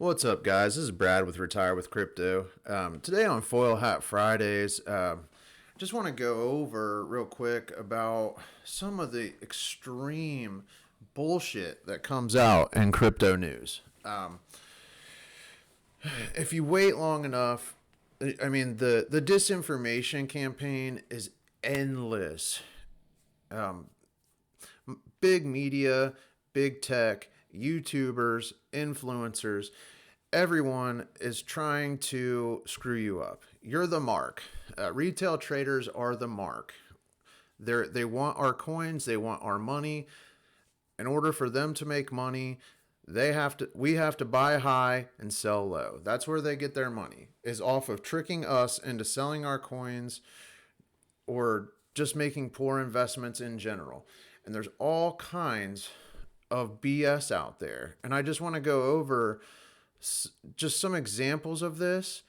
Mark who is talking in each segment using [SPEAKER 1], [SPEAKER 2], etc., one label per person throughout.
[SPEAKER 1] What's up, guys? This is Brad with Retire with Crypto. Today on Foil Hat Fridays, just want to go over real quick about some of the extreme bullshit that comes out in crypto news. If you wait long enough, the disinformation campaign is endless. Big media, big tech, YouTubers, influencers, everyone is trying to screw you up. You're the mark. Retail traders are the mark. They want our coins, they want our money. In order for them to make money, we have to buy high and sell low. That's where they get their money, is off of tricking us into selling our coins or just making poor investments in general. And there's all kinds of BS out there. And I just want to go over just some examples of this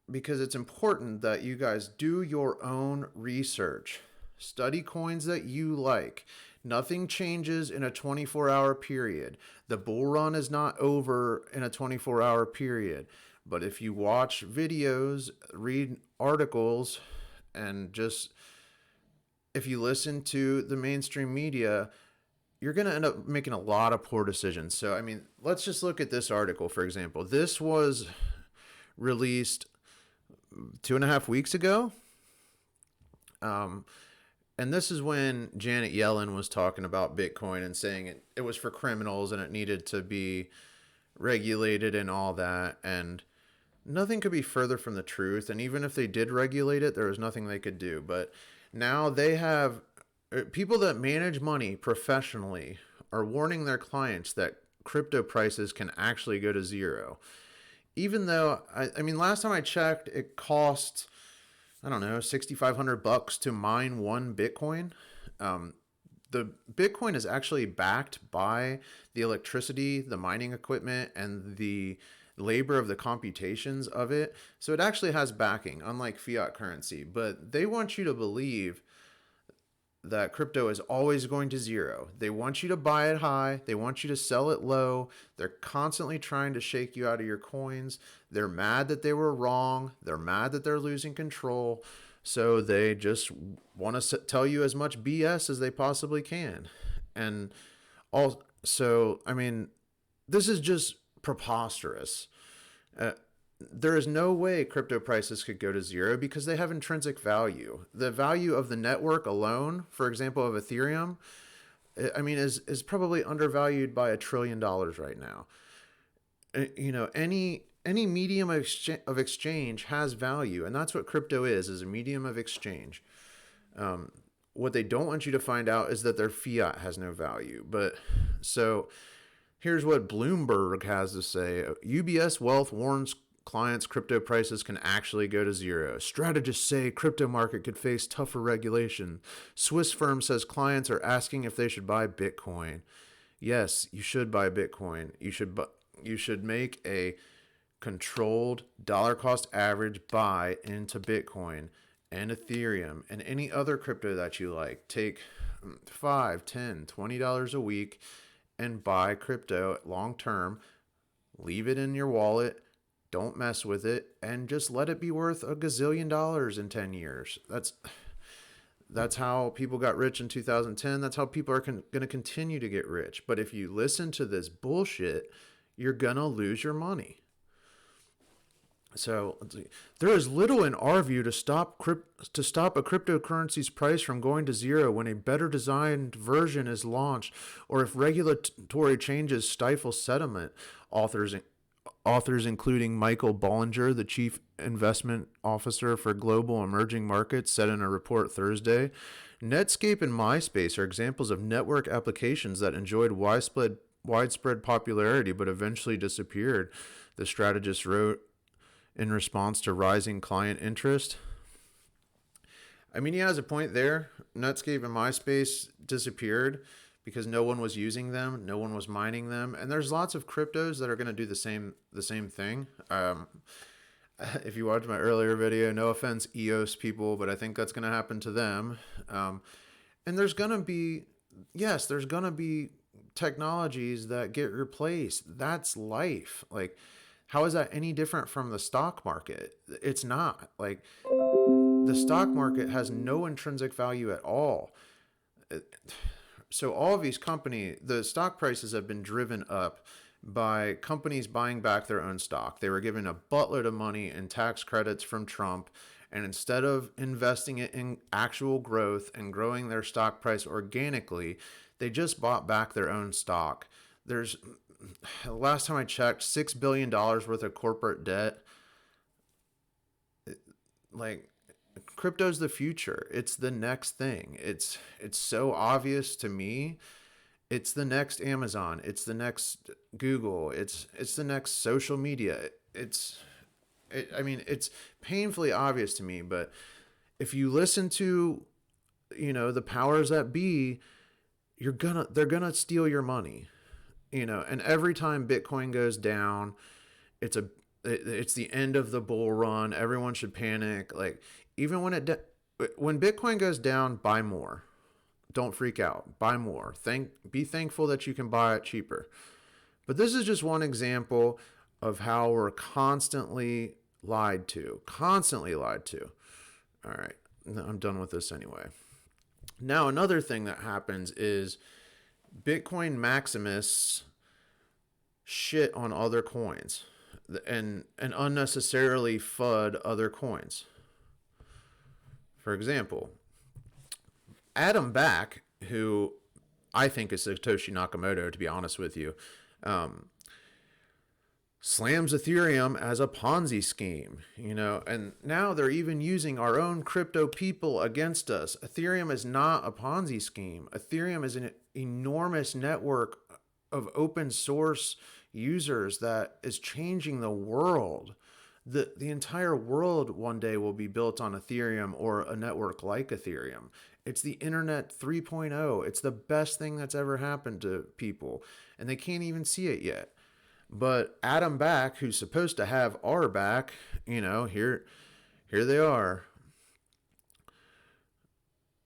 [SPEAKER 1] because it's important that you guys do your own research. Study coins that you like. Nothing changes in a 24-hour period. The bull run is not over in a 24-hour period. But if you watch videos, read articles, and just if you listen to the mainstream media, you're going to end up making a lot of poor decisions. So, let's just look at this article, for example. This was released 2.5 weeks ago. And this is when Janet Yellen was talking about Bitcoin and saying it was for criminals and it needed to be regulated and all that. And nothing could be further from the truth. And even if they did regulate it, there was nothing they could do. But now they have people that manage money professionally are warning their clients that crypto prices can actually go to zero. Even though, last time I checked, it cost, $6,500 to mine one Bitcoin. The Bitcoin is actually backed by the electricity, the mining equipment, and the labor of the computations of it. So it actually has backing, unlike fiat currency. But they want you to believe that crypto is always going to zero. They want you to buy it high. They want you to sell it low. They're constantly trying to shake you out of your coins. They're mad that they were wrong. They're mad that they're losing control. So they just want to tell you as much BS as they possibly can. And also, this is just preposterous. There is no way crypto prices could go to zero because they have intrinsic value. The value of the network alone, for example, of Ethereum, is probably undervalued by $1 trillion right now. Any medium of exchange has value, and that's what crypto is a medium of exchange. What they don't want you to find out is that their fiat has no value. But so here's what Bloomberg has to say. UBS Wealth warns clients' crypto prices can actually go to zero. Strategists say crypto market could face tougher regulation. Swiss firm says clients are asking if they should buy Bitcoin. Yes, you should buy Bitcoin. You should make a controlled dollar cost average buy into Bitcoin and Ethereum and any other crypto that you like. Take $5, $10, $20 a week and buy crypto long term. Leave it in your wallet. Don't mess with it, and just let it be worth $1 gazillion in 10 years. That's how people got rich in 2010. That's how people are going to continue to get rich. But if you listen to this bullshit, you're going to lose your money. So there is little in our view to stop a cryptocurrency's price from going to zero when a better designed version is launched, or if regulatory changes stifle settlement. Authors including Michael Bollinger, the chief investment officer for global emerging markets, said in a report Thursday. Netscape and MySpace are examples of network applications that enjoyed widespread popularity but eventually disappeared, the strategist wrote in response to rising client interest. He has a point there. Netscape and MySpace disappeared because no one was using them, no one was mining them, and there's lots of cryptos that are going to do the same thing. If you watched my earlier video, no offense, EOS people, but I think that's going to happen to them. And there's going to be technologies that get replaced. That's life. Like, how is that any different from the stock market? It's not. Like, the stock market has no intrinsic value at all. So all of these companies, the stock prices have been driven up by companies buying back their own stock. They were given a buttload of money in tax credits from Trump, and instead of investing it in actual growth and growing their stock price organically, they just bought back their own stock. There's, last time I checked, $6 billion worth of corporate debt. Like, crypto's the future. It's the next thing. It's so obvious to me. It's the next Amazon. It's the next Google. It's the next social media. I mean, it's painfully obvious to me. But if you listen to, the powers that be, they're gonna steal your money. And every time Bitcoin goes down, it's the end of the bull run. Everyone should panic. Like, even when Bitcoin goes down, buy more. Don't freak out. Buy more. Be thankful that you can buy it cheaper. But this is just one example of how we're constantly lied to. Constantly lied to. All right. I'm done with this anyway. Now, another thing that happens is Bitcoin maximists shit on other coins and unnecessarily FUD other coins. For example, Adam Back, who I think is Satoshi Nakamoto, to be honest with you, slams Ethereum as a Ponzi scheme, and now they're even using our own crypto people against us. Ethereum is not a Ponzi scheme. Ethereum is an enormous network of open source users that is changing the world. The entire world one day will be built on Ethereum or a network like Ethereum. It's the internet 3.0. It's the best thing that's ever happened to people, and they can't even see it yet. But Adam Back, who's supposed to have our back, here they are.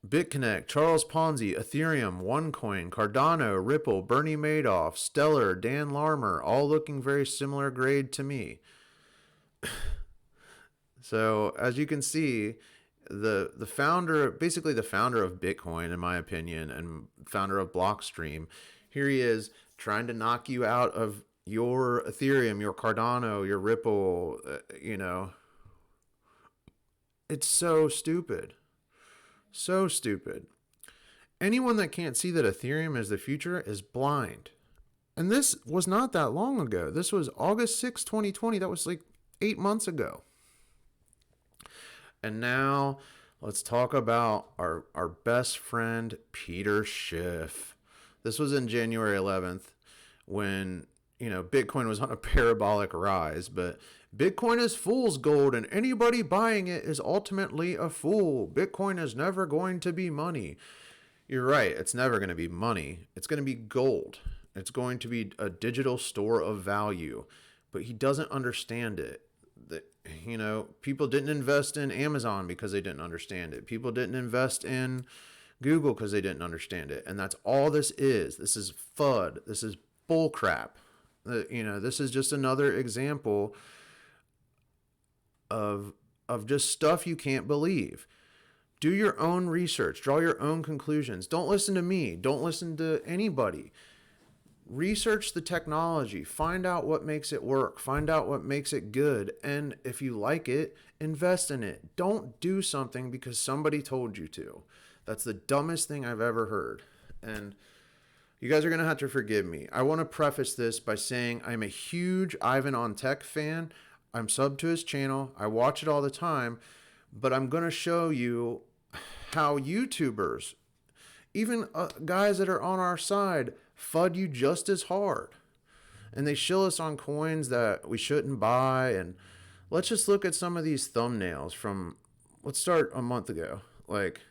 [SPEAKER 1] BitConnect, Charles Ponzi, Ethereum, OneCoin, Cardano, Ripple, Bernie Madoff, Stellar, Dan Larmer, all looking very similar grade to me. So as you can see, the founder, basically the founder of Bitcoin, in my opinion, and founder of Blockstream, here he is trying to knock you out of your Ethereum, your Cardano, your Ripple, It's so stupid. So stupid. Anyone that can't see that Ethereum is the future is blind. And this was not that long ago. This was August 6, 2020. That was like 8 months ago. And now let's talk about our best friend, Peter Schiff. This was in January 11th when, Bitcoin was on a parabolic rise, but Bitcoin is fool's gold and anybody buying it is ultimately a fool. Bitcoin is never going to be money. You're right. It's never going to be money. It's going to be gold. It's going to be a digital store of value, but he doesn't understand it. People didn't invest in Amazon because they didn't understand it. People didn't invest in Google because they didn't understand it. And that's all this is. This is FUD. This is bullcrap. This is just another example of just stuff you can't believe. Do your own research. Draw your own conclusions. Don't listen to me. Don't listen to anybody. Research the technology. Find out what makes it work. Find out what makes it good. And if you like it, invest in it. Don't do something because somebody told you to. That's the dumbest thing I've ever heard. And you guys are going to have to forgive me. I want to preface this by saying I'm a huge Ivan on Tech fan. I'm subbed to his channel. I watch it all the time. But I'm going to show you how YouTubers, even guys that are on our side, FUD you just as hard. And they shill us on coins that we shouldn't buy. And let's just look at some of these thumbnails from, let's start a month ago. Like,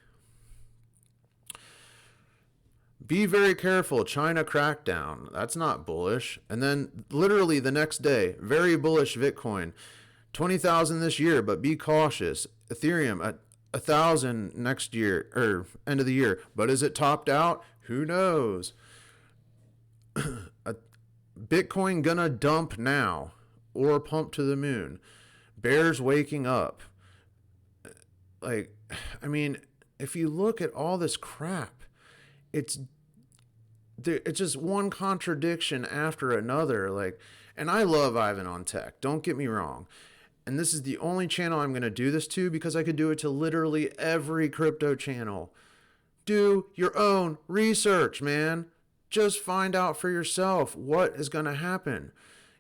[SPEAKER 1] be very careful, China crackdown. That's not bullish. And then literally the next day, very bullish Bitcoin. 20,000 this year, but be cautious. Ethereum at 1,000 next year or end of the year. But is it topped out? Who knows? Bitcoin gonna dump now or pump to the moon. Bears waking up. Like, I mean, if you look at all this crap, it's it's just one contradiction after another. Like, and I love Ivan on Tech. Don't get me wrong. And this is the only channel I'm going to do this to because I could do it to literally every crypto channel. Do your own research, man. Just find out for yourself what is going to happen.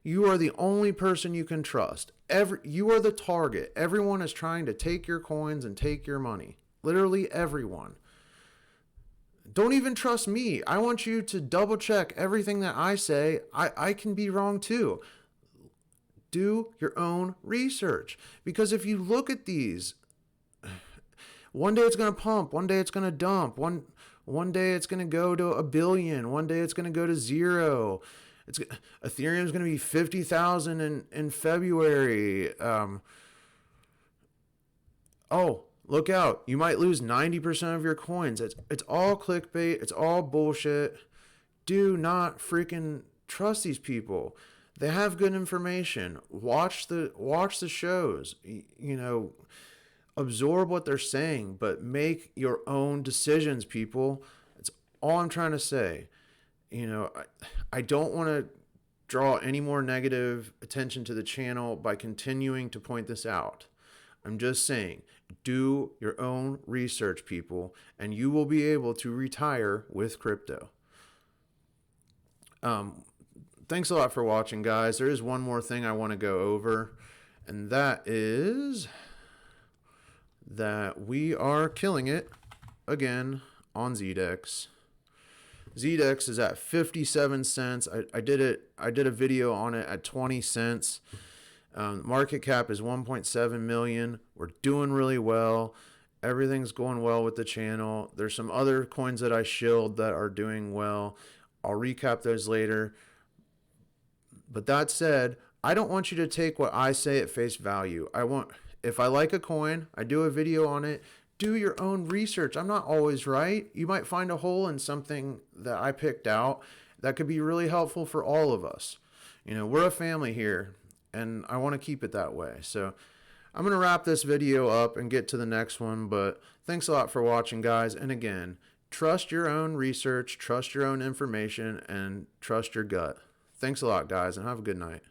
[SPEAKER 1] You are the only person you can trust. You are the target. Everyone is trying to take your coins and take your money. Literally everyone. Don't even trust me. I want you to double check everything that I say. I can be wrong too. Do your own research. Because if you look at these, one day it's going to pump, one day it's going to dump, one day it's going to go to 1 billion, one day it's going to go to 0. Ethereum's going to be 50,000 in February. Oh, look out. You might lose 90% of your coins. It's all clickbait. It's all bullshit. Do not freaking trust these people. They have good information. Watch the shows. You know, absorb what they're saying, but make your own decisions, people. That's all I'm trying to say. You know, I don't want to draw any more negative attention to the channel by continuing to point this out. I'm just saying, do your own research, people, and you will be able to retire with crypto. Thanks a lot for watching, guys. There is one more thing I want to go over, and that is that we are killing it again on ZDEX. ZDEX is at 57 cents. I did a video on it at 20 cents. Market cap is 1.7 million. We're doing really well. Everything's going well with the channel. There's some other coins that I shilled that are doing well. I'll recap those later. But that said, I don't want you to take what I say at face value. If I like a coin, I do a video on it. Do your own research. I'm not always right. You might find a hole in something that I picked out that could be really helpful for all of us. You know, we're a family here, and I want to keep it that way. So I'm going to wrap this video up and get to the next one, but thanks a lot for watching, guys. And again, trust your own research, trust your own information, and trust your gut. Thanks a lot, guys, and have a good night.